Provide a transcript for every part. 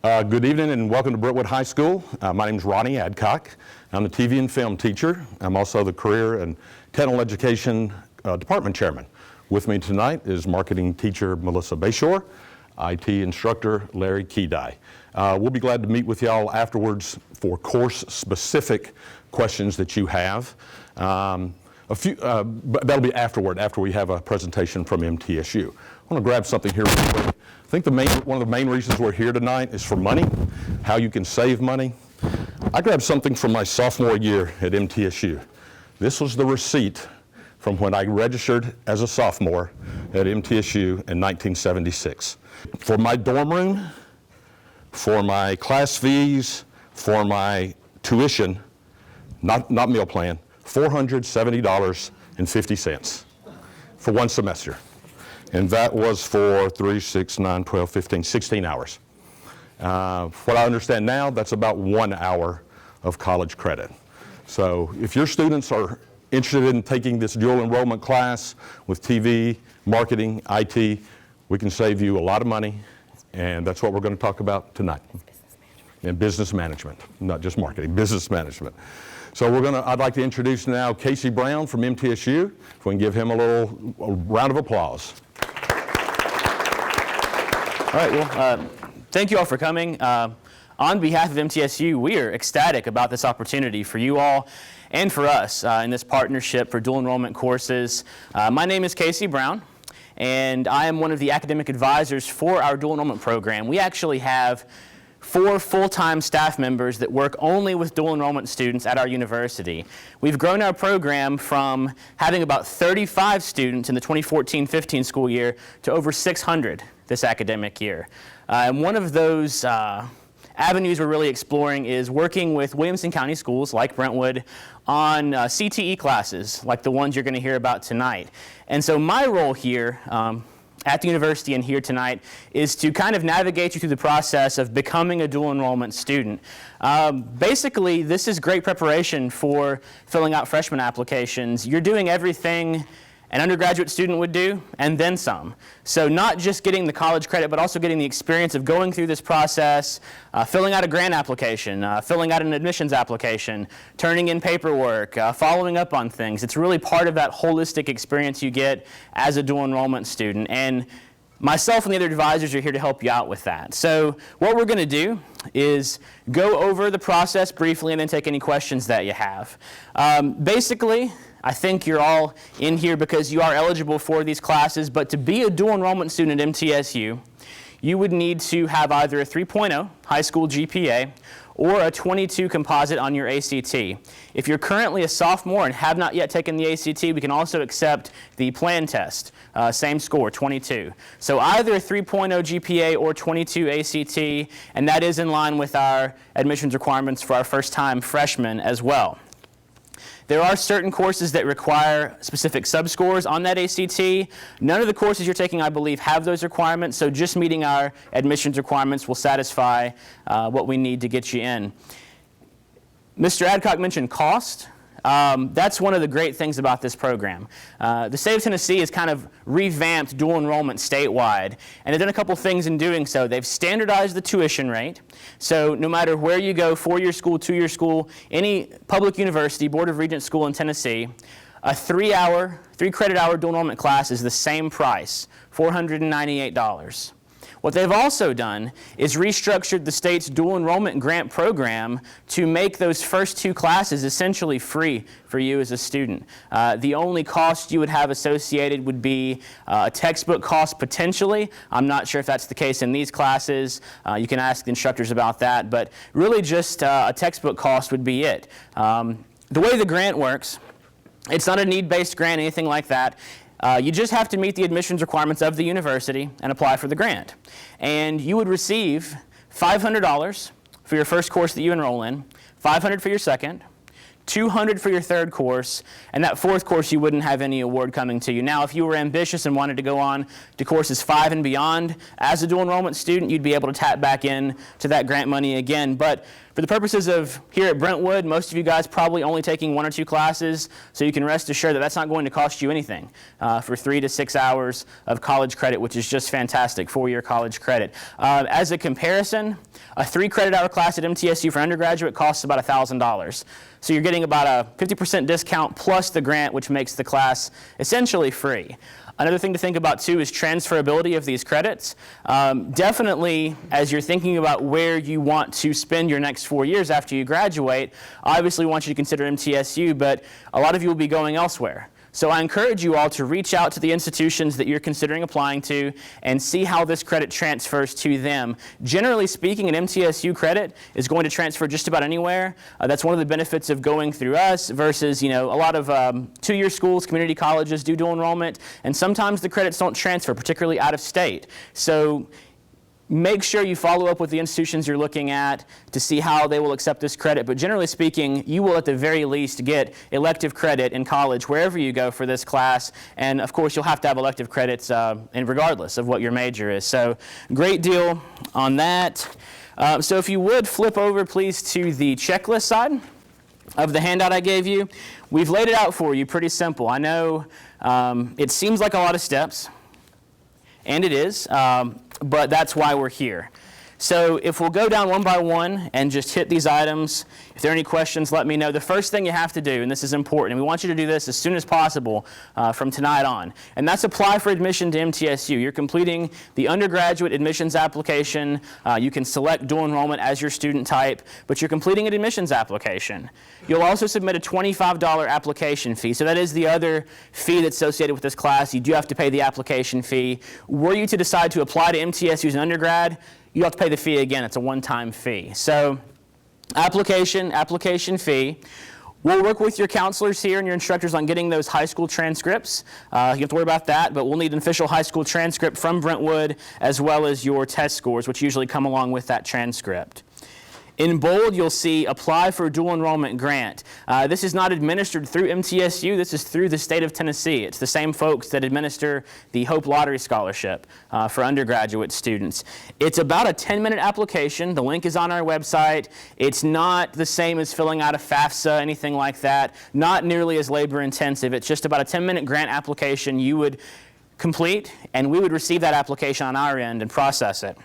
Good evening and welcome to Brentwood High School. My name is Ronnie Adcock. I'm the TV and film teacher. I'm also the Career and Technical Education Department Chairman. With me tonight is marketing teacher Melissa Bayshore, IT instructor Larry Kedai. We'll be glad to meet with y'all afterwards for course-specific questions that you have. That'll be after we have a presentation from MTSU. I want to grab something here real quick. I think one of the main reasons we're here tonight is for money, how you can save money. I grabbed something from my sophomore year at MTSU. This was the receipt from when I registered as a sophomore at MTSU in 1976. For my dorm room, for my class fees, for my tuition, not meal plan, $470.50 for one semester. And that was for 3, 6, 9, 12, 15, 16 hours. What I understand now, that's about 1 hour of college credit. So if your students are interested in taking this dual enrollment class with TV, marketing, IT, we can save you a lot of money, and that's what we're going to talk about tonight. And business management, not just marketing, business management. So I'd like to introduce now Casey Brown from MTSU. If we can give him a round of applause. All right, well, thank you all for coming. On behalf of MTSU, we are ecstatic about this opportunity for you all and for us in this partnership for dual enrollment courses. My name is Casey Brown, and I am one of the academic advisors for our dual enrollment program. We actually have 4 full-time staff members that work only with dual enrollment students at our university. We've grown our program from having about 35 students in the 2014-15 school year to over 600 this academic year. And one of those avenues we're really exploring is working with Williamson County schools like Brentwood on CTE classes like the ones you're going to hear about tonight. And so my role here at the university and here tonight is to kind of navigate you through the process of becoming a dual enrollment student. Basically, this is great preparation for filling out freshman applications. You're doing everything an undergraduate student would do, and then some. So not just getting the college credit, but also getting the experience of going through this process, filling out a grant application, filling out an admissions application, turning in paperwork, following up on things. It's really part of that holistic experience you get as a dual enrollment student. And myself and the other advisors are here to help you out with that. So what we're going to do is go over the process briefly and then take any questions that you have. Basically, I think you're all in here because you are eligible for these classes, but to be a dual enrollment student at MTSU, you would need to have either a 3.0 high school GPA or a 22 composite on your ACT. If you're currently a sophomore and have not yet taken the ACT, we can also accept the plan test, same score, 22. So either a 3.0 GPA or 22 ACT, and that is in line with our admissions requirements for our first-time freshmen as well. There are certain courses that require specific subscores on that ACT. None of the courses you're taking, I believe, have those requirements, so just meeting our admissions requirements will satisfy what we need to get you in. Mr. Adcock mentioned cost. That's one of the great things about this program. The state of Tennessee has kind of revamped dual enrollment statewide, and they've done a couple things in doing so. They've standardized the tuition rate, so no matter where you go, 4-year school, 2-year school, any public university, Board of Regents school in Tennessee, a 3-credit hour dual enrollment class is the same price, $498. What they've also done is restructured the state's dual enrollment grant program to make those first 2 classes essentially free for you as a student. The only cost you would have associated would be a textbook cost potentially. I'm not sure if that's the case in these classes. You can ask the instructors about that, but really just a textbook cost would be it. The way the grant works, it's not a need-based grant, anything like that. You just have to meet the admissions requirements of the university and apply for the grant. And you would receive $500 for your first course that you enroll in, $500 for your second, $200 for your third course, and that fourth course you wouldn't have any award coming to you. Now, if you were ambitious and wanted to go on to courses 5 and beyond, as a dual enrollment student, you'd be able to tap back in to that grant money again. But for the purposes of here at Brentwood, most of you guys probably only taking 1 or 2 classes, so you can rest assured that that's not going to cost you anything for 3 to 6 hours of college credit, which is just fantastic, 4-year college credit. As a comparison, a 3 credit hour class at MTSU for undergraduate costs about $1,000. So you're getting about a 50% discount plus the grant, which makes the class essentially free. Another thing to think about too is transferability of these credits. Definitely, as you're thinking about where you want to spend your next 4 years after you graduate, I obviously want you to consider MTSU, but a lot of you will be going elsewhere. So I encourage you all to reach out to the institutions that you're considering applying to and see how this credit transfers to them. Generally speaking, an MTSU credit is going to transfer just about anywhere. That's one of the benefits of going through us versus, a lot of 2-year schools, community colleges do dual enrollment, and sometimes the credits don't transfer, particularly out of state. So make sure you follow up with the institutions you're looking at to see how they will accept this credit. But generally speaking, you will at the very least get elective credit in college wherever you go for this class. And of course, you'll have to have elective credits and regardless of what your major is. So great deal on that. So if you would flip over, please, to the checklist side of the handout I gave you. We've laid it out for you pretty simple. I know it seems like a lot of steps, and it is. But that's why we're here. So if we'll go down one by one and just hit these items, if there are any questions, let me know. The first thing you have to do, and this is important, and we want you to do this as soon as possible from tonight on, and that's apply for admission to MTSU. You're completing the undergraduate admissions application. You can select dual enrollment as your student type, but you're completing an admissions application. You'll also submit a $25 application fee. So that is the other fee that's associated with this class. You do have to pay the application fee. Were you to decide to apply to MTSU as an undergrad, you have to pay the fee again. It's a one-time fee. So application fee. We'll work with your counselors here and your instructors on getting those high school transcripts. You don't have to worry about that, but we'll need an official high school transcript from Brentwood as well as your test scores, which usually come along with that transcript. In bold, you'll see apply for dual enrollment grant. This is not administered through MTSU. This is through the state of Tennessee. It's the same folks that administer the Hope Lottery Scholarship for undergraduate students. It's about a 10-minute application. The link is on our website. It's not the same as filling out a FAFSA, anything like that. Not nearly as labor intensive. It's just about a 10-minute grant application you would complete, and we would receive that application on our end and process it.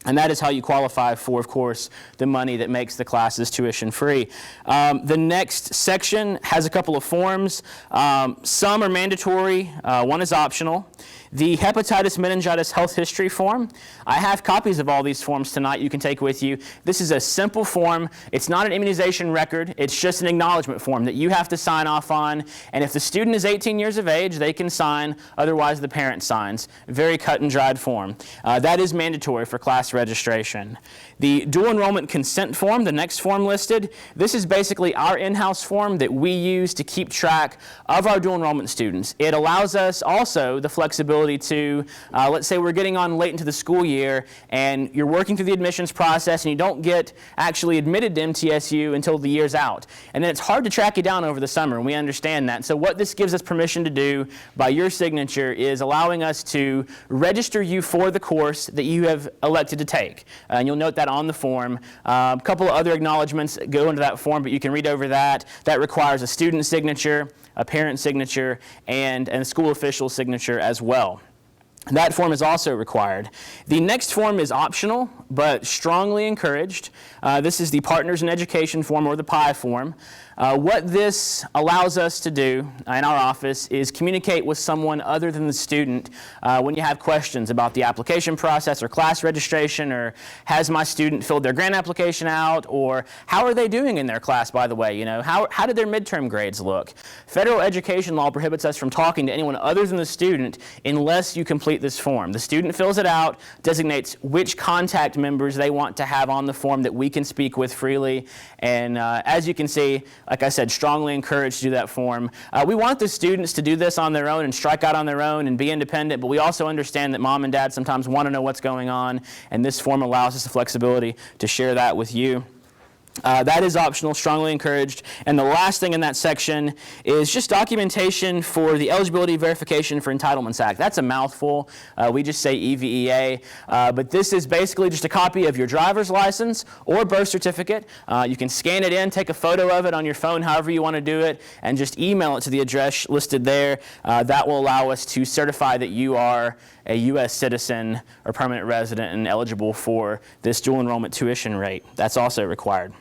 And that is how you qualify for, of course, the money that makes the classes tuition free. The next section has a couple of forms. Some are mandatory, one is optional. The hepatitis meningitis health history form. I have copies of all these forms tonight you can take with you. This is a simple form. It's not an immunization record. It's just an acknowledgement form that you have to sign off on. And if the student is 18 years of age, they can sign. Otherwise, the parent signs. Very cut and dried form. That is mandatory for class registration. The dual enrollment consent form, the next form listed, this is basically our in-house form that we use to keep track of our dual enrollment students. It allows us also the flexibility to, let's say we're getting on late into the school year and you're working through the admissions process and you don't get actually admitted to MTSU until the year's out. And then it's hard to track you down over the summer, and we understand that. So what this gives us permission to do by your signature is allowing us to register you for the course that you have elected to take. And you'll note that on the form. A couple of other acknowledgments go into that form, but you can read over that. That requires a student signature, a parent signature, and a school official signature as well. That form is also required. The next form is optional, but strongly encouraged. This is the Partners in Education form, or the P.I.E form. What this allows us to do in our office is communicate with someone other than the student when you have questions about the application process or class registration, or has my student filled their grant application out, or how are they doing in their class, by the way, how did their midterm grades look? Federal education law prohibits us from talking to anyone other than the student unless you complete this form. The student fills it out, designates which contact members they want to have on the form that we can speak with freely, and as you can see, like I said, strongly encouraged to do that form. We want the students to do this on their own and strike out on their own and be independent, but we also understand that mom and dad sometimes want to know what's going on, and this form allows us the flexibility to share that with you. That is optional, strongly encouraged. And the last thing in that section is just documentation for the Eligibility Verification for Entitlements Act. That's a mouthful. We just say EVEA. But this is basically just a copy of your driver's license or birth certificate. You can scan it in, take a photo of it on your phone, however you want to do it, and just email it to the address listed there. That will allow us to certify that you are a U.S. citizen or permanent resident and eligible for this dual enrollment tuition rate. That's also required.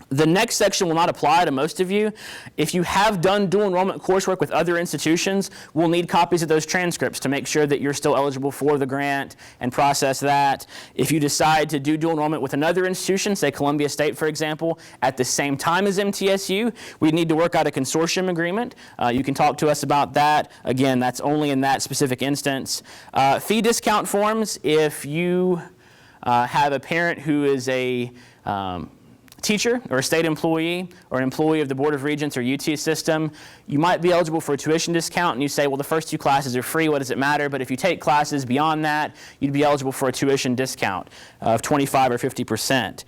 The next section will not apply to most of you. If you have done dual enrollment coursework with other institutions, we'll need copies of those transcripts to make sure that you're still eligible for the grant and process that. If you decide to do dual enrollment with another institution, say Columbia State, for example, at the same time as MTSU, we need to work out a consortium agreement. You can talk to us about that. Again, that's only in that specific instance. Fee discount forms, if you have a parent who is a teacher or a state employee or an employee of the Board of Regents or UT system, you might be eligible for a tuition discount, and you say, well, the first 2 classes are free, what does it matter? But if you take classes beyond that, you'd be eligible for a tuition discount of 25 or 50%.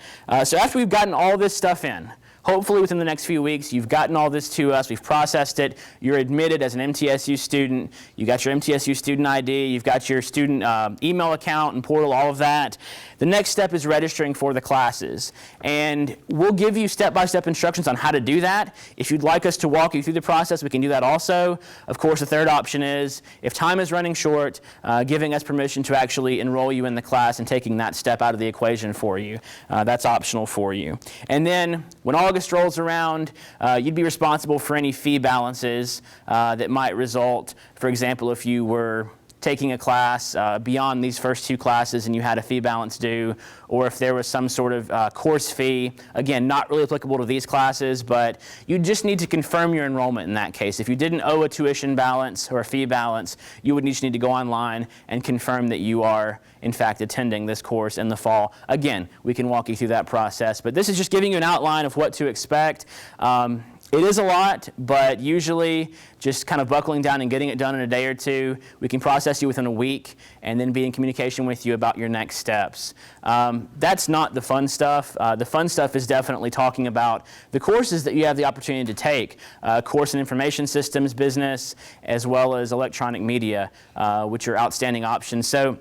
So after we've gotten all this stuff in, hopefully within the next few weeks, you've gotten all this to us, we've processed it, you're admitted as an MTSU student, you got your MTSU student ID, you've got your student email account and portal, all of that. The next step is registering for the classes. And we'll give you step-by-step instructions on how to do that. If you'd like us to walk you through the process, we can do that also. Of course, the third option is, if time is running short, giving us permission to actually enroll you in the class and taking that step out of the equation for you. That's optional for you. And then when August rolls around, you'd be responsible for any fee balances that might result. For example, if you were taking a class beyond these first 2 classes and you had a fee balance due, or if there was some sort of course fee, again, not really applicable to these classes, but you just need to confirm your enrollment in that case. If you didn't owe a tuition balance or a fee balance, you would just need to go online and confirm that you are, in fact, attending this course in the fall. Again, we can walk you through that process, but this is just giving you an outline of what to expect. It is a lot, but usually just kind of buckling down and getting it done in a day or 2. We can process you within a week and then be in communication with you about your next steps. That's not the fun stuff. The fun stuff is definitely talking about the courses that you have the opportunity to take. Course in Information Systems business, as well as electronic media, which are outstanding options. So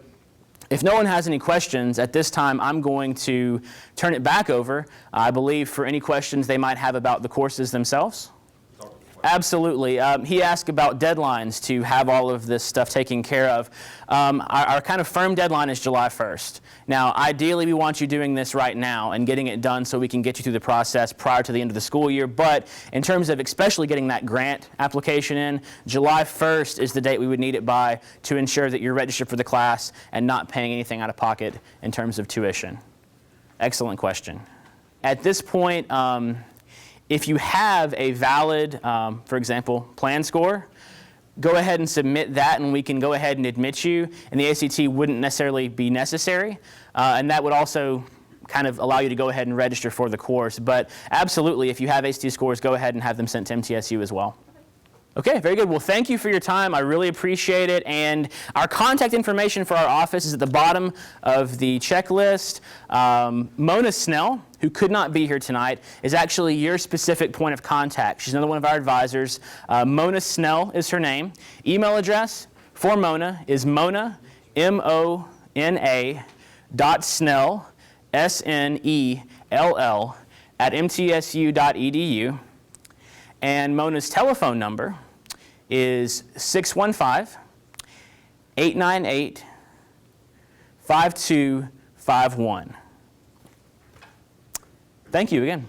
if no one has any questions, at this time I'm going to turn it back over, I believe, for any questions they might have about the courses themselves. Absolutely. He asked about deadlines to have all of this stuff taken care of. Our kind of firm deadline is July 1st. Now, ideally, we want you doing this right now and getting it done so we can get you through the process prior to the end of the school year. But in terms of especially getting that grant application in, July 1st is the date we would need it by to ensure that you're registered for the class and not paying anything out of pocket in terms of tuition. Excellent question. At this point, if you have a valid, for example, plan score, go ahead and submit that and we can go ahead and admit you, and the ACT wouldn't necessarily be necessary. And that would also kind of allow you to go ahead and register for the course. But absolutely, if you have ACT scores, go ahead and have them sent to MTSU as well. Okay, very good. Well, thank you for your time. I really appreciate it. And our contact information for our office is at the bottom of the checklist. Mona Snell, who could not be here tonight, is actually your specific point of contact. She's another one of our advisors. Mona Snell is her name. Email address for Mona is Mona, M-O-N-A, .Snell, S-N-E-L-L, at mtsu.edu. And Mona's telephone number is 615-898-5251. Thank you again.